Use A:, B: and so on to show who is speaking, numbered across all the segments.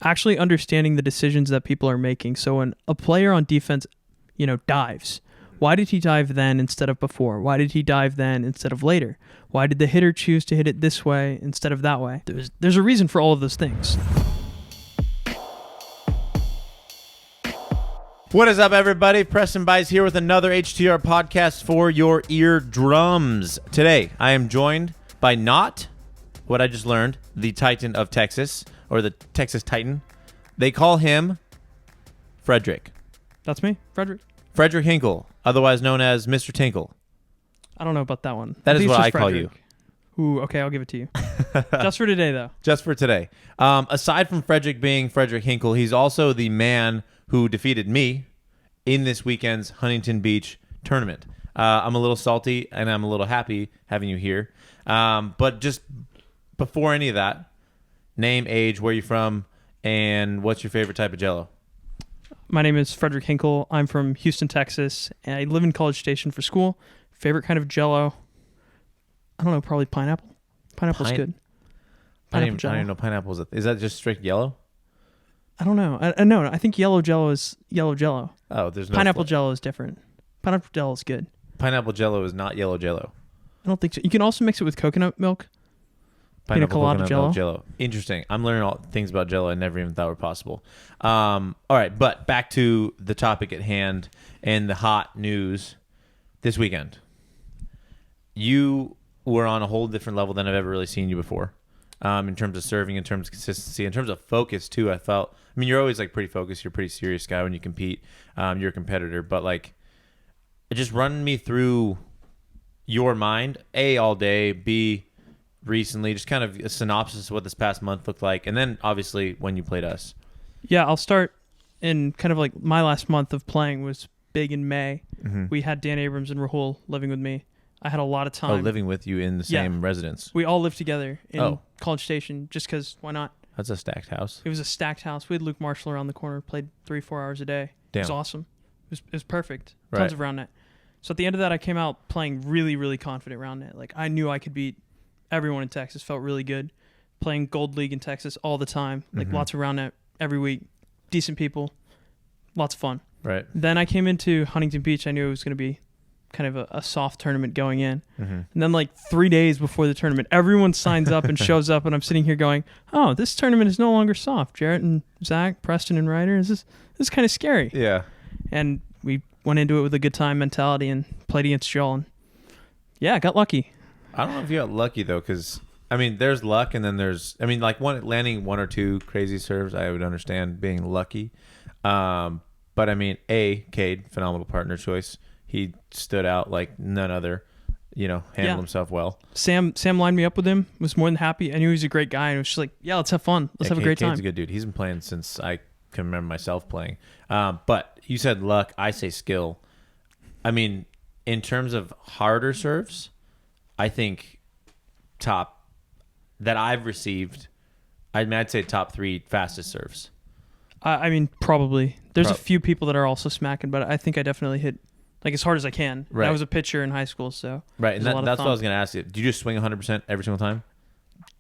A: actually understanding the decisions that people are making. So when a player on defense, dives, why did he dive then instead of before? Why did he dive then instead of later? Why did the hitter choose to hit it this way instead of that way? There's a reason for all of those things.
B: What is up, everybody? Preston Buys here with another HTR podcast for your eardrums. Today, I am joined by not what I just learned, the Titan of Texas, or the Texas Titan. They call him Fredric.
A: That's me, Fredric.
B: Fredric Hinkle, otherwise known as Mr. Tinkle.
A: I don't know about that one.
B: That is what I call you.
A: Ooh, okay, I'll give it to you. Just for today, though.
B: Just for today. Aside from Fredric being Fredric Hinkle, he's also the man who defeated me in this weekend's Huntington Beach tournament. I'm a little salty and I'm a little happy having you here. But just before any of that, name, age, where you from, and what's your favorite type of Jell-O?
A: My name is Fredric Hinkle. I'm from Houston, Texas, and I live in College Station for school. Favorite kind of Jell-O? I don't know, probably pineapple. Pineapple's good.
B: I don't even know pineapple. Is that just straight yellow?
A: I don't know. No, I think yellow Jell-O is yellow Jell-O.
B: Oh, there's no
A: pineapple Jell-O is different. Pineapple Jell-O is good.
B: Pineapple Jell-O is not yellow Jell-O.
A: I don't think so. You can also mix it with coconut milk.
B: Pineapple coconut milk Jell-O. Interesting. I'm learning all things about Jell-O I never even thought were possible. All right, but back to the topic at hand and the hot news this weekend. You were on a whole different level than I've ever really seen you before. In terms of serving, in terms of consistency, in terms of focus too. You're always like pretty focused. You're a pretty serious guy when you compete. You're a competitor, but like, just run me through your mind. A, all day. B, recently. Just kind of a synopsis of what this past month looked like, and then obviously when you played us. Yeah,
A: I'll start in kind of like my last month of playing was big in May. Mm-hmm. We had Dan Abrams and Rahul living with me. I had a lot of time.
B: Oh, living with you in the same residence.
A: We all lived together in College Station just because why not?
B: That's a stacked house.
A: It was a stacked house. We had Luke Marshall around the corner, played 3-4 hours a day. Damn. It was awesome. It was perfect. Tons of Roundnet. So at the end of that, I came out playing really, really confident Roundnet. Like I knew I could beat everyone in Texas. Felt really good. Playing Gold League in Texas all the time. Like lots of Roundnet every week. Decent people. Lots of fun.
B: Right.
A: Then I came into Huntington Beach. I knew it was going to be kind of a soft tournament going in. And then like 3 days before the tournament, everyone signs up and shows up, and I'm sitting here going, oh, this tournament is no longer soft. Jarrett and Zach, Preston and Ryder, this is kind of scary.
B: Yeah.
A: And we went into it with a good time mentality and played against y'all, and yeah, got lucky.
B: I don't know if you got lucky though, because there's luck, and then there's landing one or two crazy serves I would understand being lucky. But Cade, phenomenal partner choice. He stood out like none other, handled himself well.
A: Sam lined me up with him, was more than happy. I knew he was a great guy, and it was just like, yeah, let's have fun. Let's have a great time.
B: Cade's a good dude. He's been playing since I can remember myself playing. But you said luck, I say skill. In terms of harder serves, I think top that I've received, I'd say top 3 fastest serves.
A: Probably. There's a few people that are also smacking, but I think I definitely hit like as hard as I can.
B: Right.
A: I was a pitcher in high school, so
B: right, and that's what I was going to ask you. Do you just swing 100% every single time?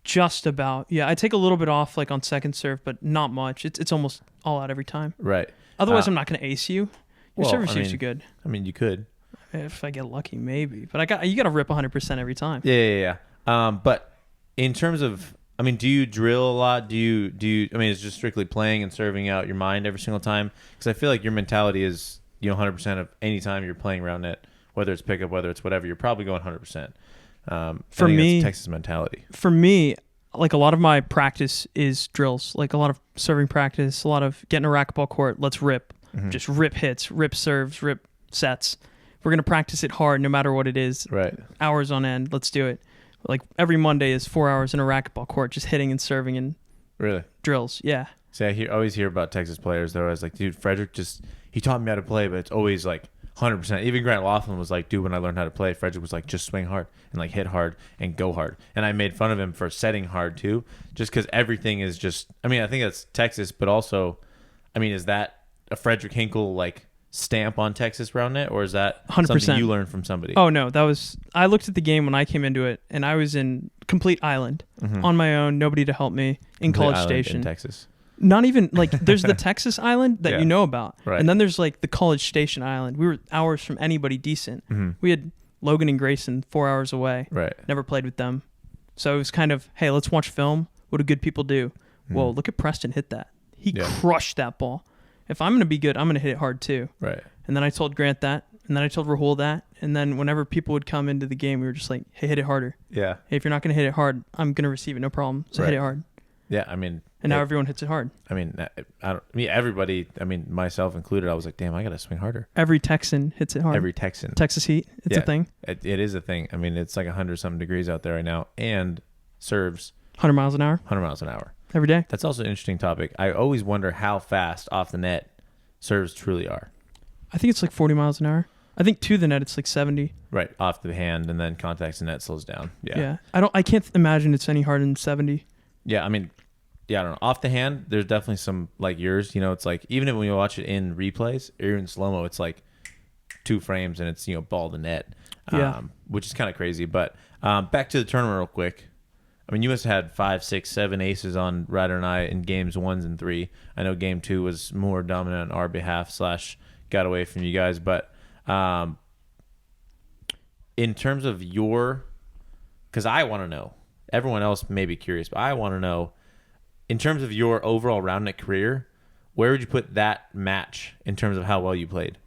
A: Just about. Yeah, I take a little bit off like on second serve, but not much. It's almost all out every time.
B: Right.
A: Otherwise, I'm not going to ace you. Your serve receives are good.
B: You could.
A: If I get lucky, maybe. But you got to rip 100% every time.
B: Yeah. But in terms of, do you drill a lot? Do you? It's just strictly playing and serving out your mind every single time? Because I feel like your mentality is, 100% of any time you're playing Roundnet, whether it's pickup, whether it's whatever, you're probably going 100%. For me, that's Texas mentality.
A: For me, like a lot of my practice is drills, like a lot of serving practice, a lot of getting a racquetball court. Let's rip, just rip hits, rip serves, rip sets. We're gonna practice it hard, no matter what it is.
B: Right.
A: Hours on end. Let's do it. Like every Monday is 4 hours in a racquetball court, just hitting and serving and
B: really
A: drills. Yeah.
B: See, I always hear about Texas players. They're always like, dude, Fredric he taught me how to play, but it's always like 100%. Even Grant Laughlin was like, dude, when I learned how to play, Fredric was like, just swing hard and like hit hard and go hard. And I made fun of him for setting hard too, just because everything is just, I think that's Texas, but also, is that a Fredric Hinkle like stamp on Texas Roundnet, or is that 100%. Something you learned from somebody?
A: Oh no, I looked at the game when I came into it, and I was in complete island on my own, nobody to help me in College Station
B: in Texas.
A: Not even like there's the Texas island that you know about.
B: Right.
A: And then there's like the College Station island. We were hours from anybody decent. We had Logan and Grayson 4 hours away.
B: Right.
A: Never played with them. So it was kind of, hey, let's watch film. What do good people do? Whoa, look at Preston hit that. He crushed that ball. If I'm going to be good, I'm going to hit it hard too.
B: Right.
A: And then I told Grant that. And then I told Rahul that. And then whenever people would come into the game, we were just like, hey, hit it harder.
B: Yeah.
A: Hey, if you're not going to hit it hard, I'm going to receive it. No problem. So hit it hard.
B: Yeah, I mean.
A: And now everyone hits it hard.
B: I mean, everybody, myself included, I was like, damn, I got to swing harder.
A: Every Texan hits it hard.
B: Every Texan.
A: Texas heat. It's a thing.
B: It is a thing. I mean, it's like 100-something degrees out there right now. And serves.
A: 100 miles an hour.
B: 100 miles an hour.
A: Every day.
B: That's also an interesting topic. I always wonder how fast off the net serves truly are.
A: I think it's like 40 miles an hour. I think to the net it's like 70.
B: Right, off the hand, and then contacts the net slows down. Yeah.
A: I can't imagine it's any harder than 70.
B: Yeah, I mean, I don't know. Off the hand, there's definitely some like yours. It's like even when you watch it in replays or in slow mo, it's like 2 frames and it's ball to net. Which is kind of crazy. But back to the tournament real quick. I mean, you must have had 5, 6, 7 aces on Ryder and I in games 1 and 3. I know game 2 was more dominant on our behalf / got away from you guys. But in terms of because I want to know, everyone else may be curious, but I want to know, in terms of your overall Roundnet career, where would you put that match in terms of how well you played?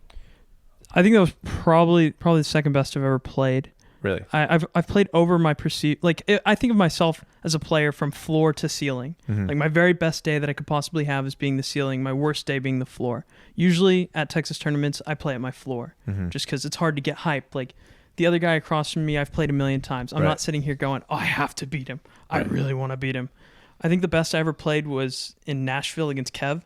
A: I think that was probably the second best I've ever played.
B: Really?
A: I've played over my perceived, I think of myself as a player from floor to ceiling. Like my very best day that I could possibly have is being the ceiling, my worst day being the floor. Usually at Texas tournaments, I play at my floor just because it's hard to get hyped. Like the other guy across from me, I've played a million times. I'm not sitting here going, oh, I have to beat him. I really want to beat him. I think the best I ever played was in Nashville against Kev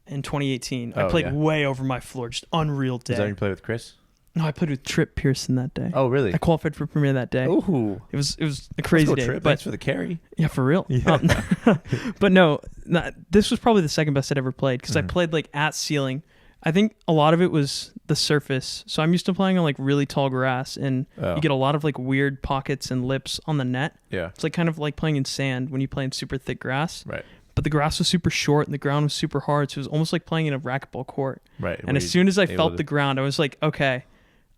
A: in 2018. I played way over my floor, just unreal day.
B: Is that when you played with Chris?
A: No, I played with Trip Pearson that day.
B: Oh, really?
A: I qualified for Premier that day.
B: Ooh.
A: It was a crazy day.
B: Trip.
A: But
B: thanks for the carry.
A: Yeah, for real.
B: Yeah.
A: But no, this was probably the second best I'd ever played because I played like at ceiling. I think a lot of it was the surface. So I'm used to playing on like really tall grass, and you get a lot of like weird pockets and lips on the net.
B: Yeah.
A: It's like kind of like playing in sand when you play in super thick grass.
B: Right.
A: But the grass was super short and the ground was super hard, so it was almost like playing in a racquetball court.
B: Right.
A: And as soon as I felt the ground, I was like, okay,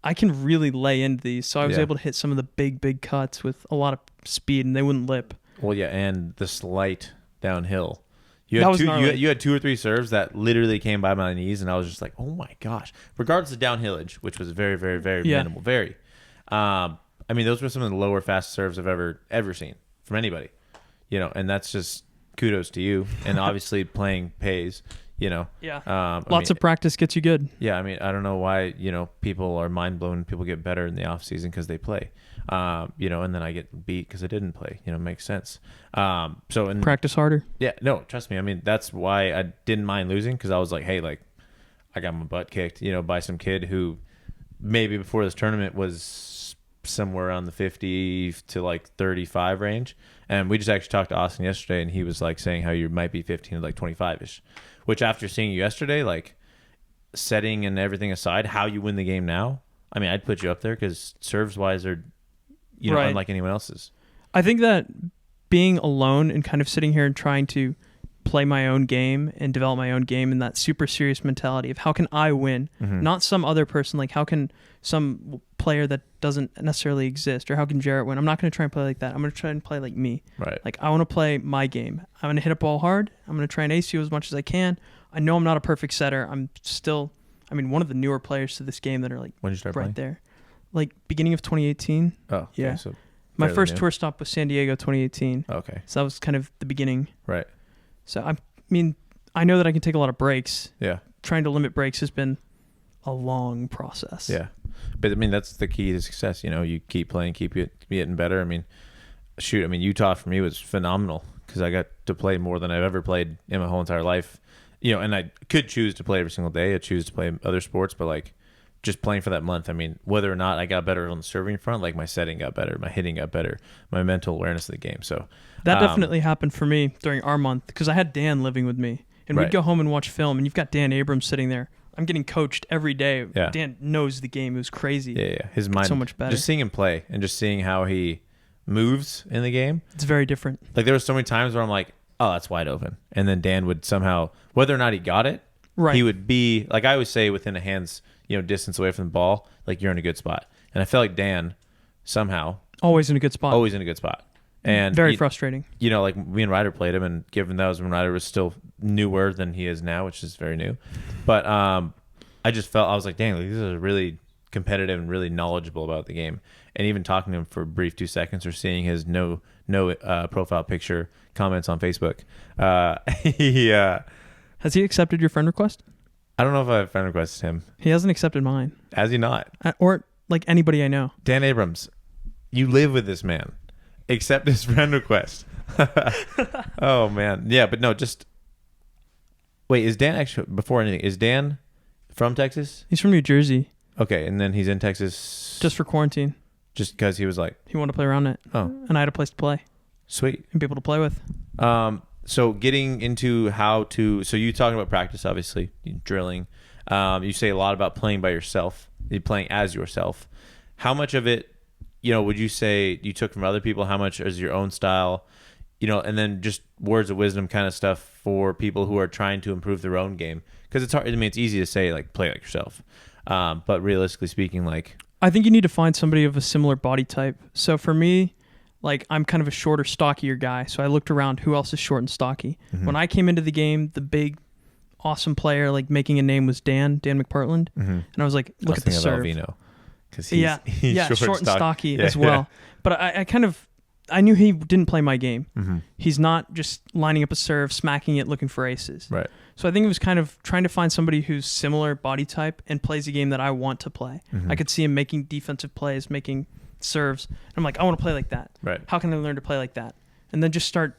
A: I can really lay into these. So I was able to hit some of the big cuts with a lot of speed, and they wouldn't lip.
B: Well, yeah, and the slight downhill. You had 2 or 3 serves that literally came by my knees, and I was just like, oh my gosh. Regardless of downhillage, which was very, very, very minimal. Very. I mean, those were some of the lower fast serves I've ever seen from anybody. And that's just kudos to you. And obviously playing pays.
A: Yeah. Lots of practice gets you good.
B: Yeah, I mean, I don't know why, people are mind blown. People get better in the off season because they play, and then I get beat because I didn't play. Makes sense.
A: Practice harder.
B: Yeah, no, trust me. I mean, that's why I didn't mind losing, because I was like, hey, like, I got my butt kicked, by some kid who maybe before this tournament was somewhere around the 50 to like 35 range. And we just actually talked to Austin yesterday, and he was like saying how you might be 15 to like 25 ish. Which after seeing you yesterday, like setting and everything aside, how you win the game now, I mean, I'd put you up there because serves wise are, unlike anyone else's.
A: I think that being alone and kind of sitting here and trying to play my own game and develop my own game in that super serious mentality of how can I win, not some other person, like how can some player that doesn't necessarily exist, or how can Jarrett win? I'm not going to try and play like that. I'm going to try and play like me.
B: Right.
A: Like I want to play my game. I'm going to hit a ball hard. I'm going to try and ace you as much as I can. I know I'm not a perfect setter. I'm still, one of the newer players to this game that are like
B: when did you start
A: right
B: playing?
A: there. Like beginning of 2018.
B: Oh, okay,
A: yeah.
B: So
A: my first tour stop was San Diego 2018.
B: Okay.
A: So that was kind of the beginning.
B: Right.
A: So I know that I can take a lot of breaks.
B: Yeah. Trying
A: to limit breaks has been a long process.
B: Yeah. But that's the key to success. You keep playing, keep getting better. Utah for me was phenomenal because I got to play more than I've ever played in my whole entire life. And I could choose to play every single day. I choose to play other sports, but like just playing for that month. Whether or not I got better on the serving front, like my setting got better, my hitting got better, my mental awareness of the game. So
A: that definitely happened for me during our month because I had Dan living with me, and we'd go home and watch film, and you've got Dan Abrams sitting there. I'm getting coached every day.
B: Yeah.
A: Dan knows the game. It was crazy.
B: Yeah. His mind
A: so much better.
B: Just seeing him play and just seeing how he moves in the game.
A: It's very different.
B: Like there were so many times where I'm like, oh, that's wide open. And then Dan would somehow, whether or not he got it,
A: Right.
B: he would be, like I always say, within a hand's, distance away from the ball, like you're in a good spot. And I felt like Dan somehow
A: always in a good spot.
B: And
A: very frustrating.
B: Like me and Ryder played him, and given that was when Ryder was still newer than he is now, which is very new. But I just felt, I was like, dang, like, these are really competitive and really knowledgeable about the game. And even talking to him for a brief 2 seconds, or seeing his no profile picture comments on Facebook, he
A: has he accepted your friend request?
B: I don't know if I've friend requested him.
A: He hasn't accepted mine.
B: Has he not?
A: Or like anybody I know.
B: Dan Abrams, you live with this man. Accept his friend request. Oh man, yeah, but no, just wait. Is Dan actually, before anything, is Dan from Texas?
A: He's from New Jersey.
B: Okay, and then he's in Texas
A: just for quarantine.
B: Just because he was like,
A: he wanted to play Roundnet.
B: Oh,
A: and I had a place to play.
B: Sweet,
A: and people to play with.
B: So getting into so you talking about practice, obviously, drilling. You say a lot about playing by yourself, playing as yourself. How much of it, would you say you took from other people? How much is your own style? And then just words of wisdom kind of stuff for people who are trying to improve their own game. Because it's hard. I mean, it's easy to say, like, play like yourself. But realistically speaking, like,
A: I think you need to find somebody of a similar body type. So for me, like, I'm kind of a shorter, stockier guy. So I looked around who else is short and stocky. Mm-hmm. When I came into the game, the big, awesome player, like, making a name was Dan McPartland. Mm-hmm. And I was like, look at the serve.
B: Because he's
A: short and stocky as well. Yeah. But I knew he didn't play my game. Mm-hmm. He's not just lining up a serve, smacking it, looking for aces.
B: Right.
A: So I think it was kind of trying to find somebody who's similar body type and plays a game that I want to play. Mm-hmm. I could see him making defensive plays, making serves. I'm like, I want to play like that.
B: Right.
A: How can I learn to play like that? And then just start,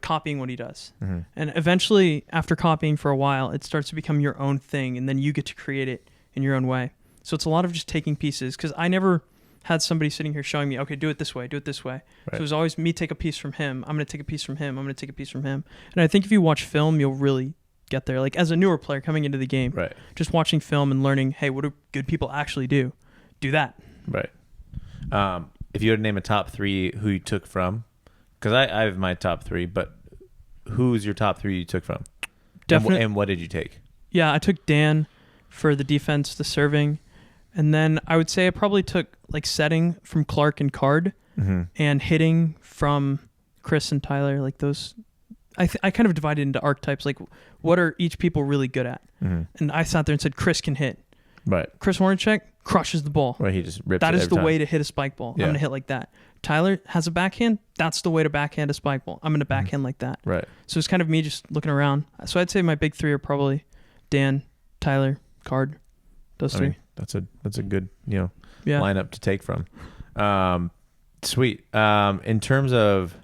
A: copying what he does. Mm-hmm. And eventually, after copying for a while, it starts to become your own thing, and then you get to create it in your own way. So it's a lot of just taking pieces, because I never had somebody sitting here showing me, okay, do it this way. Right. So it was always me take a piece from him. I'm going to take a piece from him. I'm going to take a piece from him. And I think if you watch film, you'll really get there. Like, as a newer player coming into the game,
B: right,
A: just watching film and learning, hey, what do good people actually do? Do that.
B: Right. If you had to name a top 3 who you took from, because I have my top 3, but who's your top 3 you took from?
A: Definitely.
B: And what did you take?
A: Yeah, I took Dan for the defense, the serving. And then I would say I probably took, like, setting from Clark and Card, mm-hmm, and hitting from Chris and Tyler. Like, those, I kind of divided into archetypes. Like, what are each people really good at? Mm-hmm. And I sat there and said, Chris can hit.
B: Right.
A: Chris Hornacek crushes the ball.
B: Right. He just rips
A: that
B: it
A: is the
B: time.
A: way to hit a spike ball. Yeah. I'm going to hit like that. Tyler has a backhand. That's the way to backhand a spike ball. I'm going to backhand, mm-hmm, like that.
B: Right.
A: So it's kind of me just looking around. So I'd say my big 3 are probably Dan, Tyler, Card. Those 3.
B: That's a good, lineup to take from. Sweet. In terms of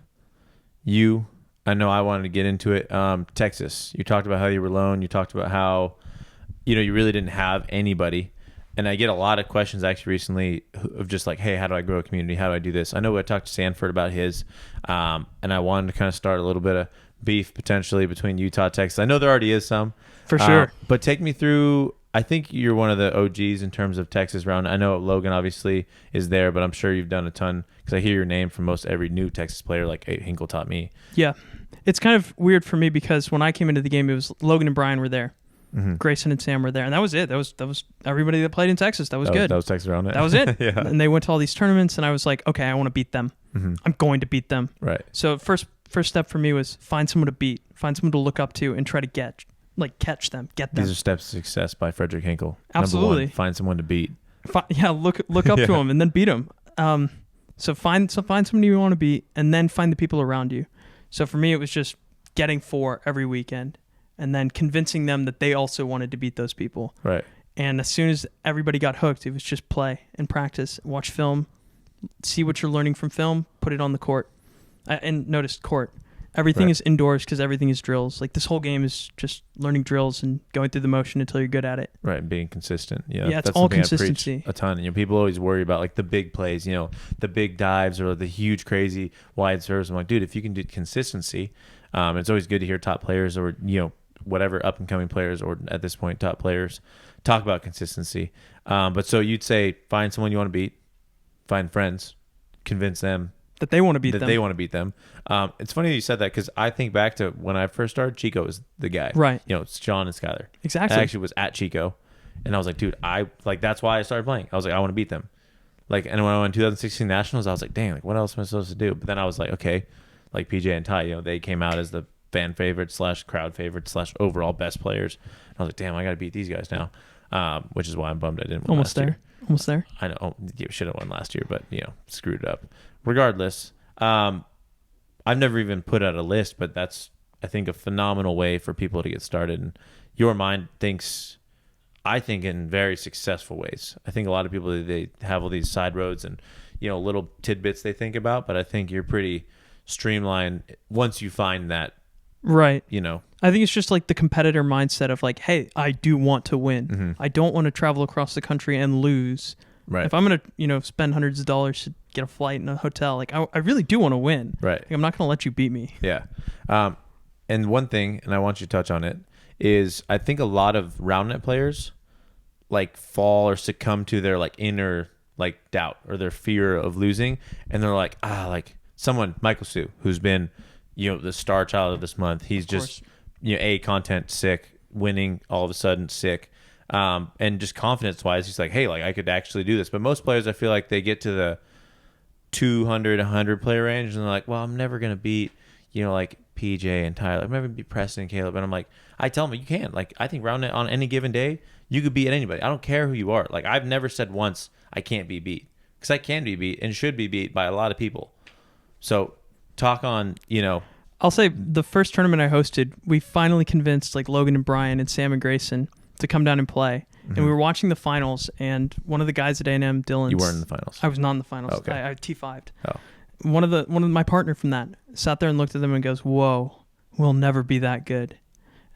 B: you, I know I wanted to get into it. Texas, you talked about how you were alone. You talked about how, you really didn't have anybody. And I get a lot of questions actually recently of just like, hey, how do I grow a community? How do I do this? I know I talked to Sanford about his, and I wanted to kind of start a little bit of beef potentially between Utah, Texas. I know there already is some.
A: For sure.
B: But take me through, I think you're one of the OGs in terms of Texas round. I know Logan obviously is there, but I'm sure you've done a ton, because I hear your name from most every new Texas player, like Hinkle taught me.
A: Yeah. It's kind of weird for me because when I came into the game, it was Logan and Brian were there. Mm-hmm. Grayson and Sam were there, and that was it. That was everybody that played in Texas. That was good.
B: That was Texas Roundnet.
A: That was it.
B: Yeah.
A: And they went to all these tournaments, and I was like, okay, I want to beat them. Mm-hmm. I'm going to beat them.
B: Right.
A: So first step for me was find someone to beat, find someone to look up to, and try to catch them, get them.
B: These are steps to success by Fredric Hinkle.
A: Absolutely.
B: Number 1, find someone to beat.
A: Look up to them and then beat them. So find somebody you want to beat, and then find the people around you. So for me, it was just getting 4 every weekend, and then convincing them that they also wanted to beat those people.
B: Right.
A: And as soon as everybody got hooked, it was just play and practice, watch film, see what you're learning from film, put it on the court. And notice court. Everything
B: right.
A: is indoors because everything is drills. Like, this whole game is just learning drills and going through the motion until you're good at it.
B: Right, being consistent.
A: Yeah, it's all consistency.
B: A ton. People always worry about like the big plays, the big dives or the huge crazy wide serves. I'm like, dude, if you can do consistency, it's always good to hear top players or whatever up and coming players or at this point top players talk about consistency. But so you'd say find someone you want to beat, find friends, convince them
A: that they want to beat them.
B: They want to beat them. It's funny that you said that because I think back to when I first started, Chico was the guy.
A: Right.
B: It's Sean and Skyler.
A: Exactly.
B: I actually was at Chico, and I was like, dude, that's why I started playing. I was like, I want to beat them. Like, and when I went to 2016 Nationals, I was like, dang, like, what else am I supposed to do? But then I was like, okay, like PJ and Ty, they came out as the fan favorite / crowd favorite / overall best players. And I was like, damn, I got to beat these guys now, which is why I'm bummed I didn't win
A: Almost there.
B: year.
A: Almost there.
B: I know. You should have won last year, but, screwed it up. Regardless, I've never even put out a list, but that's, I think, a phenomenal way for people to get started. And your mind thinks, I think, in very successful ways. I think a lot of people, they have all these side roads and, little tidbits they think about, but I think you're pretty streamlined once you find that.
A: Right. I think it's just like the competitor mindset of like, hey, I do want to win.
B: Mm-hmm.
A: I don't want to travel across the country and lose.
B: Right.
A: If I'm going to, spend hundreds of dollars to get a flight and a hotel, like I really do want to win.
B: Right.
A: Like, I'm not going to let you beat me.
B: Yeah. And one thing, and I want you to touch on it, is I think a lot of Roundnet players like fall or succumb to their like inner like doubt or their fear of losing. And they're like, like someone, Michael Sue, who's been, the star child of this month. He's just, content sick, winning all of a sudden sick. And just confidence wise, he's like, hey, like I could actually do this. But most players, I feel like they get to the 200, 100 player range and they're like, well, I'm never going to beat, like PJ and Tyler. I'm never going to beat Preston and Caleb. And I'm like, I tell them, you can't. Like, I think Roundnet on any given day, you could beat anybody. I don't care who you are. Like, I've never said once I can't be beat because I can be beat and should be beat by a lot of people. So talk on,
A: I'll say the first tournament I hosted, we finally convinced like Logan and Brian and Sam and Grayson to come down and play. Mm-hmm. And we were watching the finals, and one of the guys at A&M, Dylan.
B: You weren't in the finals.
A: I was not in the finals.
B: Okay.
A: I T5'd.
B: Oh.
A: One of my partner from that sat there and looked at them and goes, "Whoa, we'll never be that good."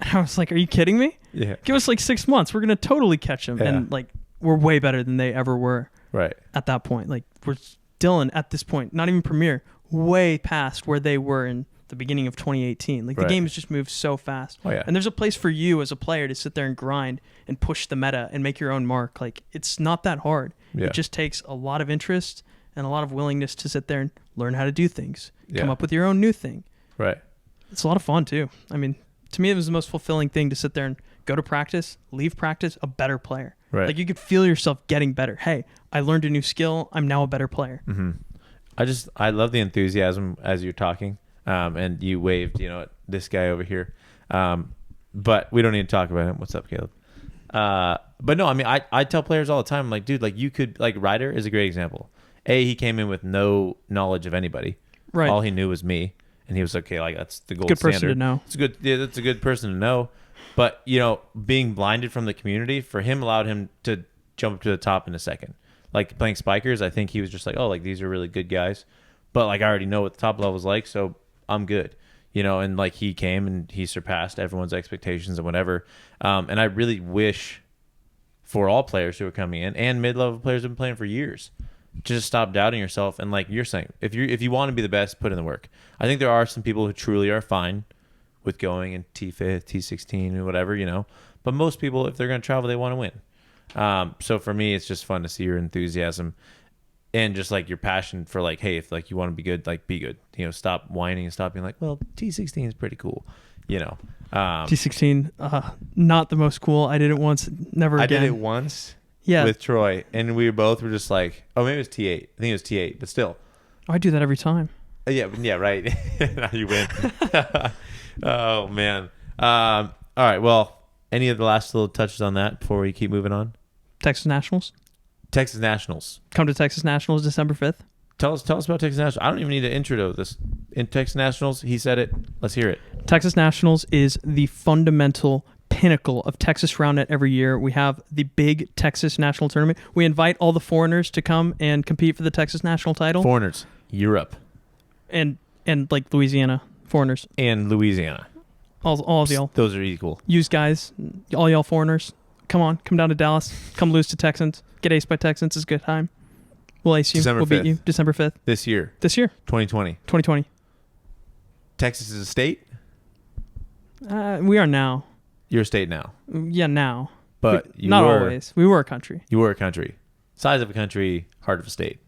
A: And I was like, "Are you kidding me?
B: Yeah.
A: Give us like 6 months. We're gonna totally catch them." Yeah. And like we're way better than they ever were.
B: Right.
A: At that point, like we're Dylan at this point, not even Premier, way past where they were in the beginning of 2018. Like the game has just moved so fast.
B: Oh, yeah.
A: And there's a place for you as a player to sit there and grind and push the meta and make your own mark. Like it's not that hard. Yeah. It just takes a lot of interest and a lot of willingness to sit there and learn how to do things. Come up with your own new thing.
B: Right.
A: It's a lot of fun too. I mean, to me it was the most fulfilling thing to sit there and go to practice, leave practice a better player.
B: Right.
A: Like you could feel yourself getting better. Hey, I learned a new skill. I'm now a better player.
B: Mm-hmm. I love the enthusiasm as you're talking. And you waved, this guy over here. But we don't need to talk about him. What's up, Caleb? But no, I mean, I tell players all the time, I'm like, dude, like you could, like Ryder is a great example. He came in with no knowledge of anybody.
A: Right.
B: All he knew was me. And he was okay. Like that's the gold
A: good
B: standard.
A: Person to know.
B: It's good. Yeah, that's a good person to know. But, being blinded from the community for him allowed him to jump to the top in a second. Like playing Spikers, I think he was just like, oh, like these are really good guys. But like I already know what the top level is like, so I'm good. And like he came and he surpassed everyone's expectations and whatever. And I really wish for all players who are coming in and mid-level players who have been playing for years to just stop doubting yourself. And like you're saying, if you want to be the best, put in the work. I think there are some people who truly are fine with going in T5, T16 or whatever, but most people, if they're going to travel, they want to win. So for me, it's just fun to see your enthusiasm and just like your passion for like, hey, if like you want to be good, like be good, stop whining and stop being like, well, T16 is pretty cool,
A: T16, not the most cool. I did it once, never again.
B: I did it once with Troy and we both were just like, oh, maybe it was T8. I think it was T8, but still.
A: Oh, I do that every time.
B: Yeah, right. Now you win. Oh, man. All right, well, any of the last little touches on that before we keep moving on?
A: Texas Nationals.
B: Come
A: to Texas Nationals December 5th.
B: Tell us about Texas Nationals. I don't even need an intro to this. In Texas Nationals, he said it. Let's hear it.
A: Texas Nationals is the fundamental pinnacle of Texas Roundnet every year. We have the big Texas National Tournament. We invite all the foreigners to come and compete for the Texas National title.
B: Foreigners. Europe.
A: And like Louisiana. Foreigners.
B: And Louisiana.
A: All of y'all.
B: Those are equal.
A: Use guys. All y'all foreigners. Come down to Dallas. Come lose to Texans. Get aced by Texans. It's a good time. We'll ace you. We'll beat you. December 5th.
B: This year.
A: 2020.
B: Texas is a state?
A: We are now.
B: You're a state now.
A: Yeah, now.
B: But
A: not always. We were a country.
B: You were a country. Size of a country, heart of a state.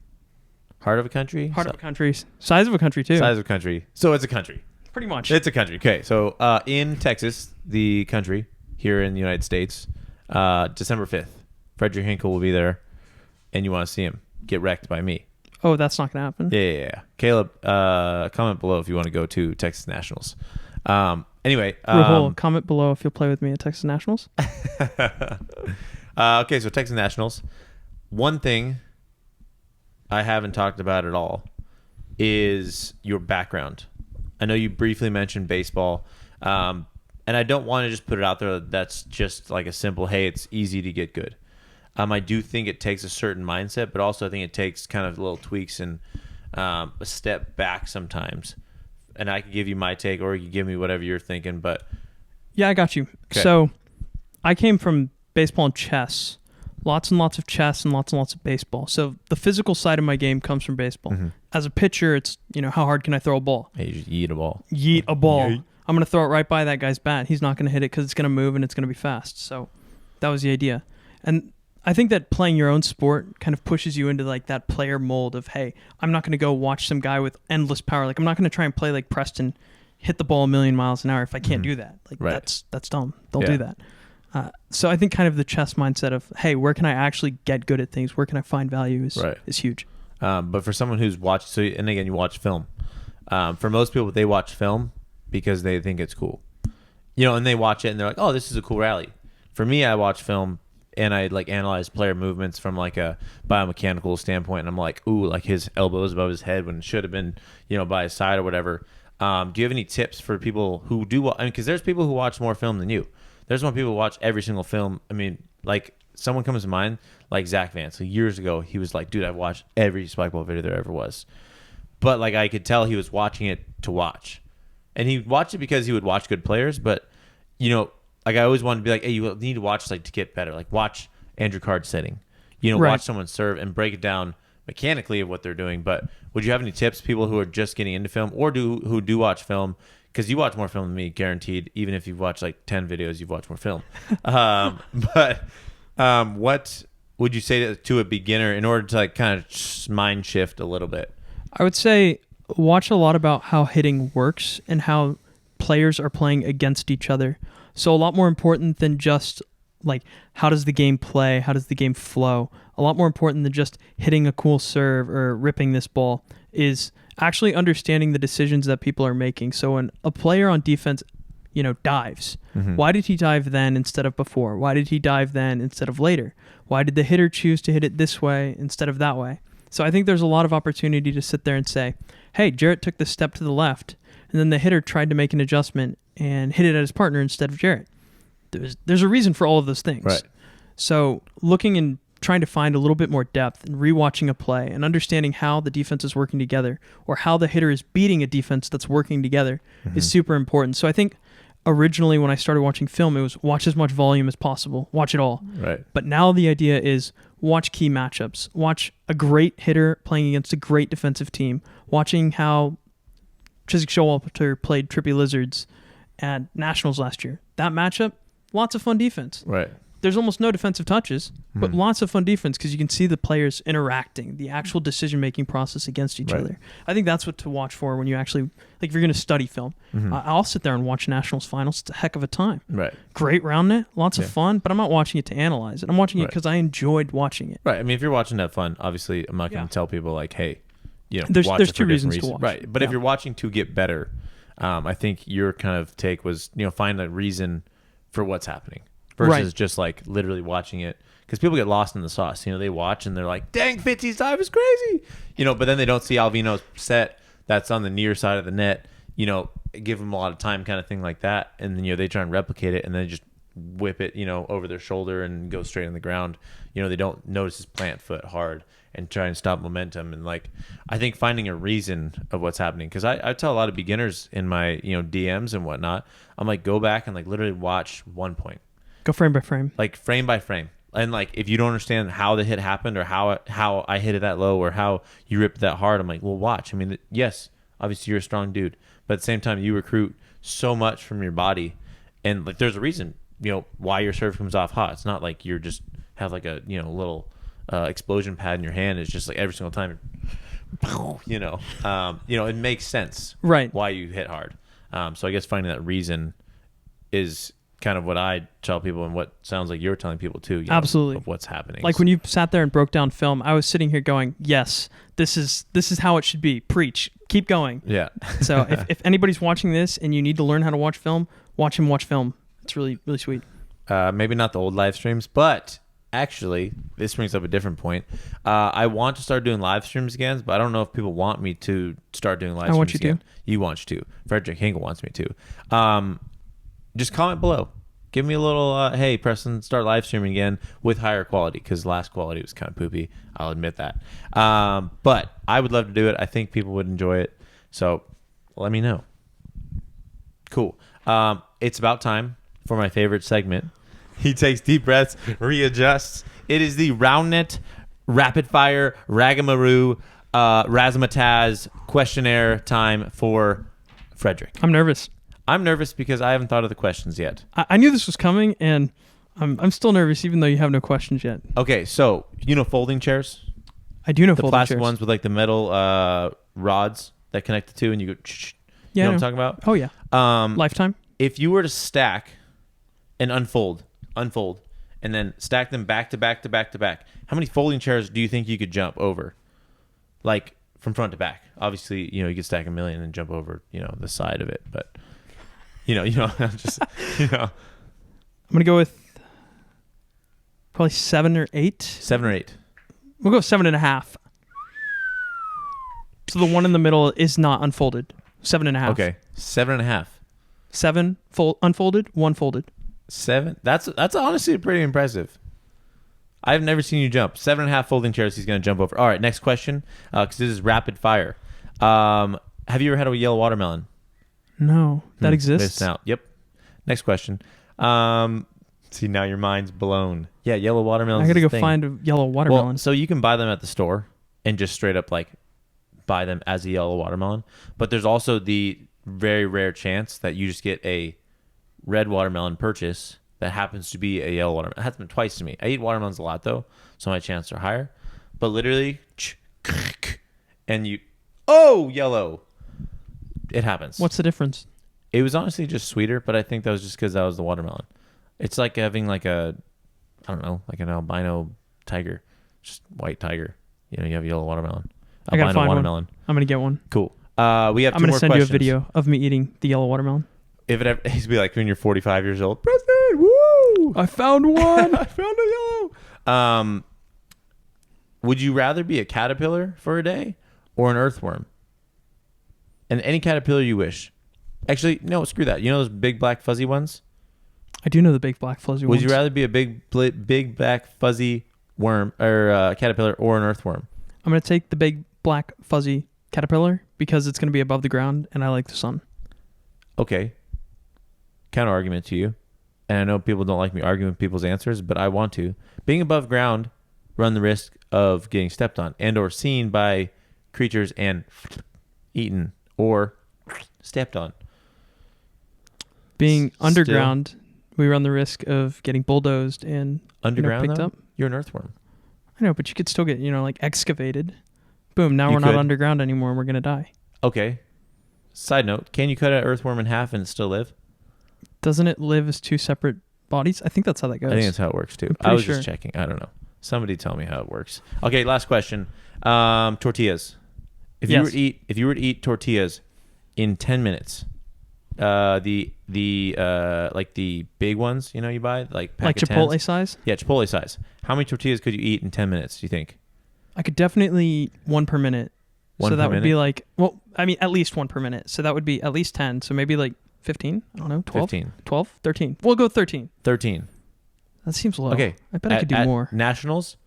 B: Heart of a country?
A: Heart of a country. Size of a country, too.
B: Size of a country. So it's a country.
A: Pretty much.
B: It's a country. Okay. So in Texas, the country, here in the United States, December 5th, Fredric Hinkle will be there, and you want to see him get wrecked by me.
A: Oh, that's not going to happen?
B: Yeah. Caleb, comment below if you want to go to Texas Nationals. Anyway.
A: Rahul, comment below if you'll play with me at Texas Nationals.
B: Okay, so Texas Nationals. One thing I haven't talked about at all is your background. I know you briefly mentioned baseball, and I don't want to just put it out there that's just like a simple, hey, it's easy to get good. I do think it takes a certain mindset, but also I think it takes kind of little tweaks and a step back sometimes. And I can give you my take, or you can give me whatever you're thinking. But
A: yeah, I got you. Okay. So I came from baseball and chess. Lots and lots of chess and lots of baseball. So the physical side of my game comes from baseball. Mm-hmm. As a pitcher, it's, how hard can I throw a ball?
B: Hey, you just yeet a ball.
A: Yeet a ball. Yeet. I'm going to throw it right by that guy's bat. He's not going to hit it because it's going to move and it's going to be fast. So that was the idea. And I think that playing your own sport kind of pushes you into like that player mold of, hey, I'm not going to go watch some guy with endless power. Like I'm not going to try and play like Preston, hit the ball 1,000,000 miles an hour if I can't do that. Like that's dumb. Don't do that. So I think kind of the chess mindset of, hey, where can I actually get good at things? Where can I find value is huge.
B: But for someone who's watched, and again, you watch film. For most people, they watch film because they think it's cool. And they watch it and they're like, oh, this is a cool rally. For me, I watch film and I like analyze player movements from like a biomechanical standpoint. And I'm like, ooh, like his elbows above his head when it should have been, by his side or whatever. Do you have any tips for people who do? Because there's people who watch more film than you. There's one people who watch every single film. I mean, like someone comes to mind, like Zach Vance. So years ago, he was like, dude, I've watched every spike ball video there ever was. But like I could tell he was watching it to watch. And he watched it because he would watch good players. But, like I always wanted to be like, hey, you need to watch like to get better. Like watch Andrew Card's setting. Watch someone serve and break it down mechanically of what they're doing. But would you have any tips, people who are just getting into film or who do watch film? Because you watch more film than me, guaranteed. Even if you've watched like 10 videos, you've watched more film. But what would you say to a beginner in order to like kind of mind shift a little bit?
A: I would say watch a lot about how hitting works and how players are playing against each other. So a lot more important than just like how does the game play, how does the game flow. A lot more important than just hitting a cool serve or ripping this ball is actually understanding the decisions that people are making. So when a player on defense, dives, why did he dive then instead of before? Why did he dive then instead of later? Why did the hitter choose to hit it this way instead of that way? So I think there's a lot of opportunity to sit there and say, hey, Jarrett took the step to the left, and then the hitter tried to make an adjustment and hit it at his partner instead of Jarrett. There's a reason for all of those things.
B: Right.
A: So looking and trying to find a little bit more depth and rewatching a play and understanding how the defense is working together or how the hitter is beating a defense that's working together is super important. So I think originally when I started watching film, it was watch as much volume as possible, watch it all.
B: Right.
A: But now the idea is watch key matchups, watch a great hitter playing against a great defensive team, watching how Chiswick Showalter played Trippy Lizards at Nationals last year. That matchup, lots of fun defense.
B: Right.
A: There's almost no defensive touches, but lots of fun defense because you can see the players interacting, the actual decision-making process against each other. I think that's what to watch for when you actually, like if you're going to study film. I'll sit there and watch Nationals finals. It's a heck of a time.
B: Right.
A: Great Roundnet, lots of fun, but I'm not watching it to analyze it. I'm watching it because I enjoyed watching it.
B: Right. I mean, if you're watching that fun, obviously I'm not going to tell people like, hey,
A: there's
B: watch it
A: two reasons to watch.
B: Right. But if you're watching to get better, I think your kind of take was, find a reason for what's happening. Versus just like literally watching it, because people get lost in the sauce. They watch and they're like, "Dang, Fitzy's dive is crazy," but then they don't see Alvino's set that's on the near side of the net. Give them a lot of time, kind of thing like that, and then they try and replicate it, and then just whip it, over their shoulder and go straight on the ground. They don't notice his plant foot hard and try and stop momentum. And like, I think finding a reason of what's happening, because I tell a lot of beginners in my DMs and whatnot, I'm like, go back and like literally watch one point.
A: Go frame by frame.
B: Like frame by frame. And like if you don't understand how the hit happened or how I hit it that low or how you ripped that hard, I'm like, well, watch. I mean, yes, obviously you're a strong dude, but at the same time you recruit so much from your body, and like there's a reason, why your serve comes off hot. It's not like you're just have like a little explosion pad in your hand. It's just like every single time you're it makes sense,
A: right?
B: Why you hit hard. So I guess finding that reason is kind of what I tell people, and what sounds like you're telling people too.
A: Absolutely,
B: of what's happening.
A: Like when you sat there and broke down film, I was sitting here going, "Yes, this is how it should be. Preach, keep going."
B: Yeah.
A: So if anybody's watching this and you need to learn how to watch film, watch him watch film. It's really really sweet.
B: Maybe not the old live streams, but actually, this brings up a different point. I want to start doing live streams again, but I don't know if people want me to start doing live streams again.
A: I want you to.
B: You want to. Fredric Hinkle wants me to. Just comment below. Give me a little, hey, Preston, start live streaming again with higher quality, because last quality was kind of poopy. I'll admit that. But I would love to do it. I think people would enjoy it. So let me know. Cool. It's about time for my favorite segment. He takes deep breaths, readjusts. It is the Roundnet Rapid Fire Ragamaroo Razzmatazz questionnaire time for Fredric.
A: I'm nervous.
B: I'm nervous because I haven't thought of the questions yet.
A: I knew this was coming, and I'm still nervous even though you have no questions yet.
B: Okay, so folding chairs?
A: I do know
B: the
A: folding chairs. The
B: plastic ones with like the metal rods that connect the two, and you go.
A: Yeah,
B: you know what I'm talking about?
A: Oh yeah. Lifetime.
B: If you were to stack and unfold, and then stack them back to back to back to back, how many folding chairs do you think you could jump over? Like from front to back. Obviously, you could stack a million and jump over, the side of it, but. Just.
A: I'm gonna go with probably 7 or 8.
B: 7 or 8.
A: We'll go 7.5. So the one in the middle is not unfolded. 7.5.
B: Okay, 7.5.
A: 7 unfolded, 1 folded.
B: 7. That's honestly pretty impressive. I've never seen you jump 7.5 folding chairs. He's gonna jump over. All right, next question, because this is rapid fire. Have you ever had a yellow watermelon?
A: No, that exists.
B: Out. Yep. Next question. See, now your mind's blown. Yeah, yellow watermelon.
A: I gotta go find a yellow watermelon.
B: Well, so you can buy them at the store and just straight up buy them as a yellow watermelon. But there's also the very rare chance that you just get a red watermelon purchase that happens to be a yellow watermelon. It happened twice to me. I eat watermelons a lot though, so my chances are higher. But literally, and yellow. It happens.
A: What's the difference?
B: It was honestly just sweeter, but I think that was just because that was the watermelon. It's like having like an albino tiger, just white tiger. You have yellow watermelon.
A: I gotta find watermelon. I'm gonna get one.
B: Cool. We have 2 more questions.
A: I'm gonna send you a video of me eating the yellow watermelon.
B: If it ever, he's be like when you're 45 years old, Preston, woo!
A: I found one.
B: I found a yellow. Would you rather be a caterpillar for a day or an earthworm? And any caterpillar you wish. Actually, no, screw that. You know those big black fuzzy ones?
A: I do know the big black fuzzy ones.
B: Would you rather be a big black fuzzy worm or caterpillar or an earthworm?
A: I'm going to take the big black fuzzy caterpillar because it's going to be above the ground and I like the sun.
B: Okay. Counter argument to you. And I know people don't like me arguing with people's answers, but I want to. Being above ground, run the risk of getting stepped on and or seen by creatures and eaten. Or stepped on. Being underground, we run the risk of getting bulldozed and underground picked up. You're an earthworm. I know, but you could still get, excavated. Boom, now we're not underground anymore and we're going to die. Okay. Side note, can you cut an earthworm in half and still live? Doesn't it live as 2 separate bodies? I think that's how that goes. I think that's how it works too. I was just checking. I don't know. Somebody tell me how it works. Okay, last question. Tortillas. If you were to eat tortillas in 10 minutes, the big ones, you buy like Chipotle size? Yeah, Chipotle size. How many tortillas could you eat in 10 minutes, do you think? I could definitely eat 1 per minute. So that would be at least 1 per minute. So that would be at least 10. So maybe 15? I don't know, 12? 15. 12? 13. We'll go 13. 13. That seems low. Okay. I bet I could do more. Nationals,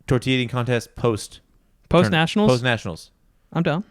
B: tortilla eating contest post-nationals? Post-nationals. I'm down.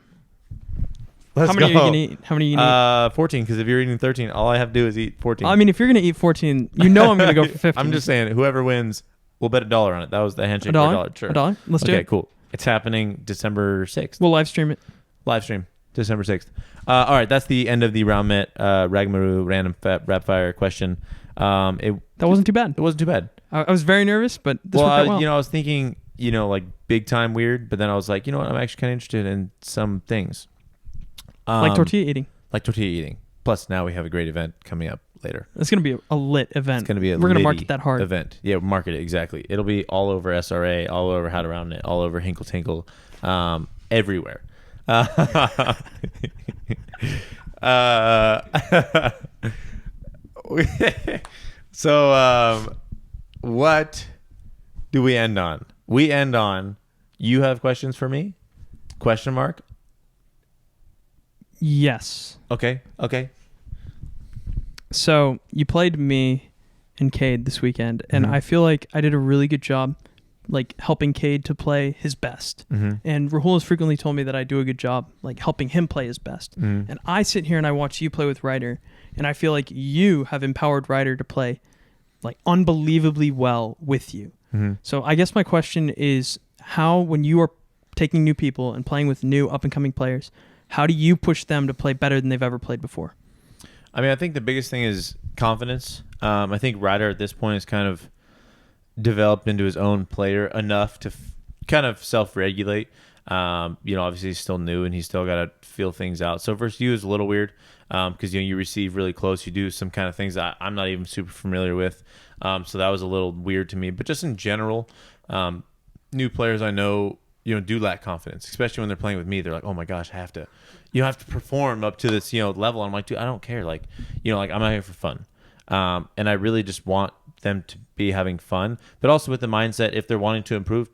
B: How many are you going to eat? How many are you going to eat? 14, because if you're eating 13, all I have to do is eat 14. I mean, if you're going to eat 14, I'm going to go for 15. I'm just saying, whoever wins, we'll bet $1 on it. That was the handshake for $1. Sure. $1? Let's do it. Okay, cool. It's happening December 6th. We'll live stream it. Live stream, December 6th. All right, that's the end of the Roundnet Ragamaroo random rapid fire question. That wasn't too bad. It wasn't too bad. I was very nervous, but this worked out well. I was thinking, like big time weird, but then I was like, you know what? I'm actually kind of interested in some things.
A: Like tortilla eating.
B: Like tortilla eating. Plus, now we have a great event coming up later.
A: It's going to be a lit event.
B: It's going to be
A: We're going to market that hard.
B: Event. Yeah, market it, exactly. It'll be all over SRA, all over How to Roundnet, all over Hinkle Tinkle, everywhere. So, what do we end on? We end on, you have questions for me? Question mark?
A: Yes.
B: Okay.
A: So you played me and Cade this weekend, and I feel like I did a really good job like helping Cade to play his best. And Rahul has frequently told me that I do a good job like helping him play his best. And I sit here and I watch you play with Ryder, and I feel like you have empowered Ryder to play like unbelievably well with you. So I guess my question is, how, when you are taking new people and playing with new up and coming players, how do you push them to play better than they've ever played before?
B: I mean, I think the biggest thing is confidence. I think Ryder at this point is kind of developed into his own player enough to kind of self-regulate. Obviously he's still new and he's still got to feel things out. So versus you is a little weird because you receive really close. You do some kind of things that I'm not even super familiar with. So that was a little weird to me. But just in general, new players I know, do lack confidence, especially when they're playing with me. They're like, oh my gosh, I have to perform up to this, level. I'm like, dude, I don't care. Like, I'm out here for fun. And I really just want them to be having fun, but also with the mindset, if they're wanting to improve,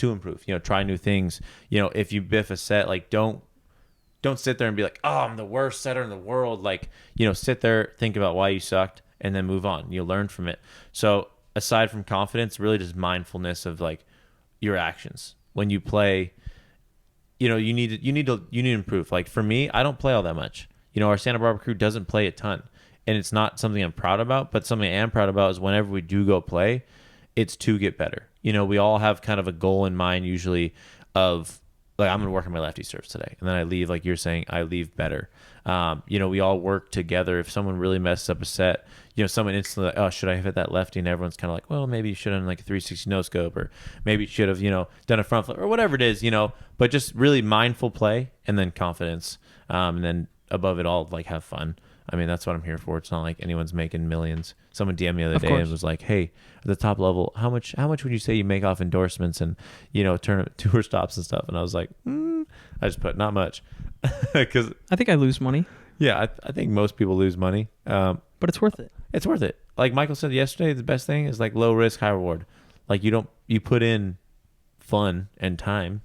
B: try new things. If you biff a set, like don't sit there and be like, oh, I'm the worst setter in the world. Like, sit there, think about why you sucked, and then move on. You learn from it. So aside from confidence, really just mindfulness of like your actions when you play. You need to improve. Like for me, I don't play all that much. Our Santa Barbara crew doesn't play a ton, and it's not something I'm proud about. But something I am proud about is whenever we do go play, it's to get better. We all have kind of a goal in mind usually of like, I'm going to work on my lefty serves today, and then I leave, like you're saying, I leave better. We all work together. If someone really messes up a set, someone instantly like, oh, should I have hit that lefty? And everyone's kind of like, well, maybe you should have done like a 360 no scope, or maybe you should have, done a front flip or whatever it is, but just really mindful play and then confidence. And then above it all, like have fun. I mean, that's what I'm here for. It's not like anyone's making millions. Someone DM'd me the other day and was like, hey, at the top level, how much would you say you make off endorsements and, tour stops and stuff? And I was like, I just put not much. Because
A: I think I lose money.
B: Yeah, I think most people lose money.
A: But it's worth it.
B: It's worth it. Like Michael said yesterday, the best thing is like low risk, high reward. Like you put in fun and time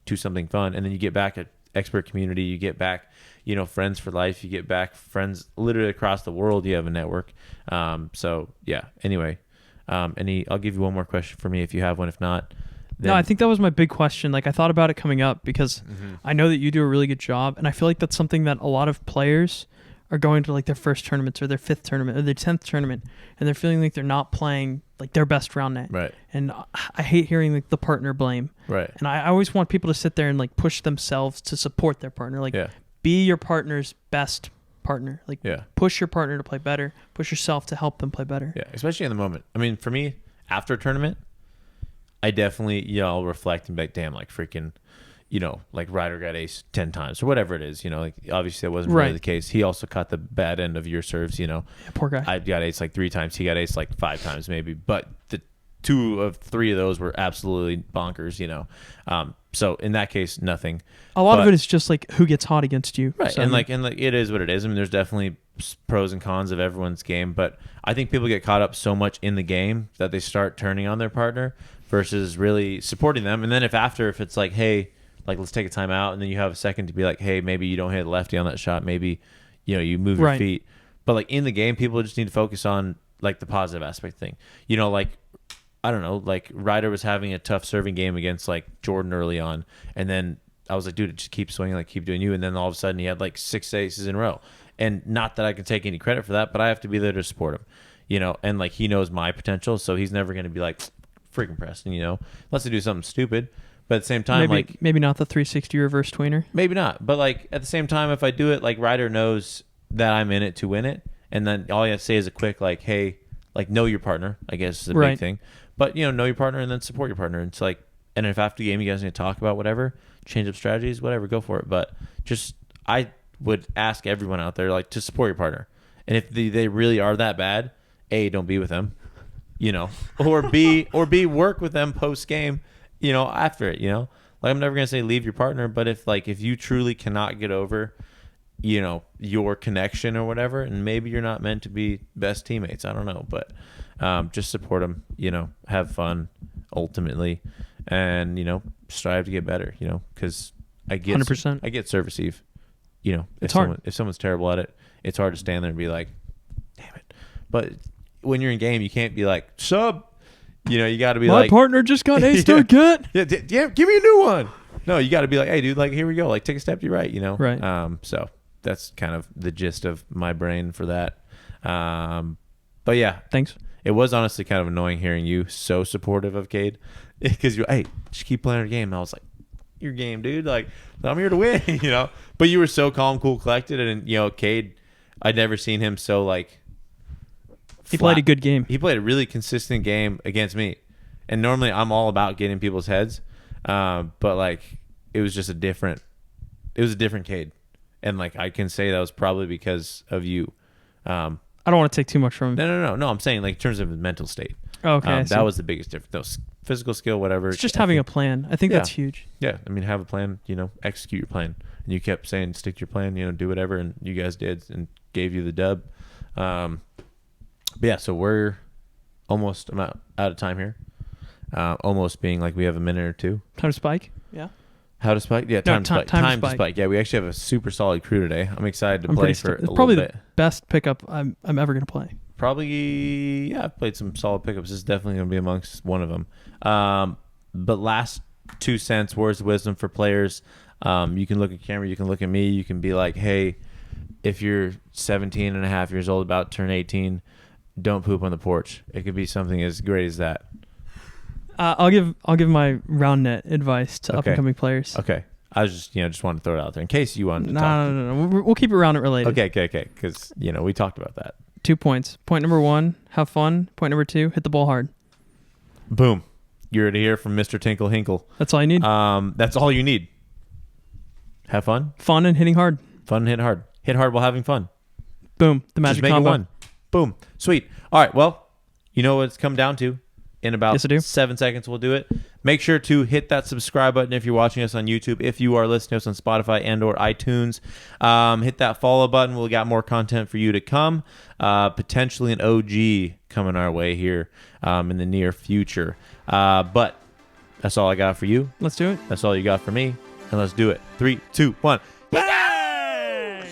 B: to something fun, and then you get back an expert community. You get back, friends for life. You get back friends literally across the world. You have a network. So yeah. Anyway, I'll give you one more question for me if you have one. If not,
A: no, I think that was my big question. Like I thought about it coming up because I know that you do a really good job, and I feel like that's something that a lot of players are going to like their first tournaments or their 5th tournament or their 10th tournament, and they're feeling like they're not playing like their best Roundnet.
B: Right.
A: And I hate hearing like the partner blame.
B: Right.
A: And I always want people to sit there and like push themselves to support their partner. Like be your partner's best partner. Like push your partner to play better. Push yourself to help them play better.
B: Yeah, especially in the moment. I mean, for me, after a tournament, I definitely, I'll reflect and be like, damn, like freaking, like Ryder got ace 10 times or whatever it is, like obviously that wasn't really the case. He also caught the bad end of your serves,
A: Yeah, poor guy.
B: I got ace like 3 times. He got ace like 5 times maybe, but the 2 of 3 of those were absolutely bonkers, So in that case, nothing.
A: A lot of it is just like who gets hot against you.
B: Right.
A: So,
B: and like it is what it is. I mean, there's definitely pros and cons of everyone's game, but I think people get caught up so much in the game that they start turning on their partner versus really supporting them. And then if it's like, hey, like let's take a time out, and then you have a second to be like, hey, maybe you don't hit lefty on that shot, maybe you move your feet. But like in the game, people just need to focus on like the positive aspect thing. Like I don't know, like Ryder was having a tough serving game against like Jordan early on, and then I was like, dude, just keep swinging, like keep doing you. And then all of a sudden he had like 6 aces in a row. And not that I can take any credit for that, but I have to be there to support him, and like he knows my potential, so he's never going to be like freaking Preston, unless they do something stupid. But at the same time,
A: maybe not the 360 reverse tweener.
B: Maybe not. But like at the same time, if I do it, like Ryder knows that I'm in it to win it, and then all you have to say is a quick like, hey, like know your partner, I guess is a big thing. But know your partner and then support your partner. It's like And if after the game you guys need to talk about whatever, change up strategies, whatever, go for it. But just I would ask everyone out there like to support your partner. And if they really are that bad, A, don't be with them, or B work with them post game, after it, Like I'm never gonna say leave your partner, but if you truly cannot get over, your connection or whatever, and maybe you're not meant to be best teammates, I don't know, but just support them, have fun ultimately, and strive to get better, because I get
A: 100%.
B: I get service eve,
A: it's hard.
B: If someone's terrible at it, it's hard to stand there and be like, damn it. But when you're in game, you can't be like sub. You got to be
A: my
B: like,
A: partner just got A-star cut.
B: Yeah, give me a new one. No, you got to be like, hey, dude, like here we go, like take a step to your right,
A: Right.
B: So that's kind of the gist of my brain for that. But yeah,
A: thanks.
B: It was honestly kind of annoying hearing you so supportive of Cade, because you're, hey, just keep playing our game. And I was like, your game, dude. Like I'm here to win, But you were so calm, cool, collected, and Cade, I'd never seen him so like.
A: He played a good game.
B: He played a really consistent game against me. And normally I'm all about getting people's heads. But like it was a different Cade. And like I can say that was probably because of you.
A: I don't want to take too much from him.
B: No. I'm saying like in terms of his mental state.
A: Oh, okay.
B: That was the biggest difference. No, physical skill, whatever.
A: It's just having a plan. I think that's huge.
B: Yeah. I mean, have a plan, execute your plan. And you kept saying stick to your plan, do whatever. And you guys did and gave you the dub. But yeah, so we're almost out of time here. Almost being like we have a minute or two.
A: Time to spike? Yeah.
B: How to spike? Yeah, time to spike. Yeah, we actually have a super solid crew today. I'm excited to play for a little
A: probably
B: bit.
A: The best pickup I'm ever going to play.
B: Probably, yeah, I've played some solid pickups. This is definitely going to be amongst one of them. But last 2 cents, words of wisdom for players. You can look at camera, you can look at me, you can be like, hey, if you're 17 and a half years old, about to turn 18, don't poop on the porch. It could be something as great as that.
A: I'll give my Roundnet advice to up and coming players.
B: Okay. I was just wanted to throw it out there in case you wanted to talk.
A: No. We'll keep it Roundnet related.
B: Okay. Because, we talked about that.
A: 2 points. Point number 1, have fun. Point number 2, hit the ball hard.
B: Boom. You're to hear from Mr. Hinkle.
A: That's all you need.
B: That's all you need. Have fun.
A: Fun and hitting hard.
B: Fun and hit hard. Hit hard while having fun.
A: Boom. The magic
B: just make
A: combo.
B: It one. Boom. Sweet. All right. Well, you know what it's come down to. In about 7 seconds, we'll do it. Make sure to hit that subscribe button if you're watching us on YouTube. If you are listening to us on Spotify and or iTunes, hit that follow button. We'll got more content for you to come. Potentially an OG coming our way here in the near future. But that's all I got for you.
A: Let's do it.
B: That's all you got for me. And let's do it. 3, 2, 1.
A: Bang!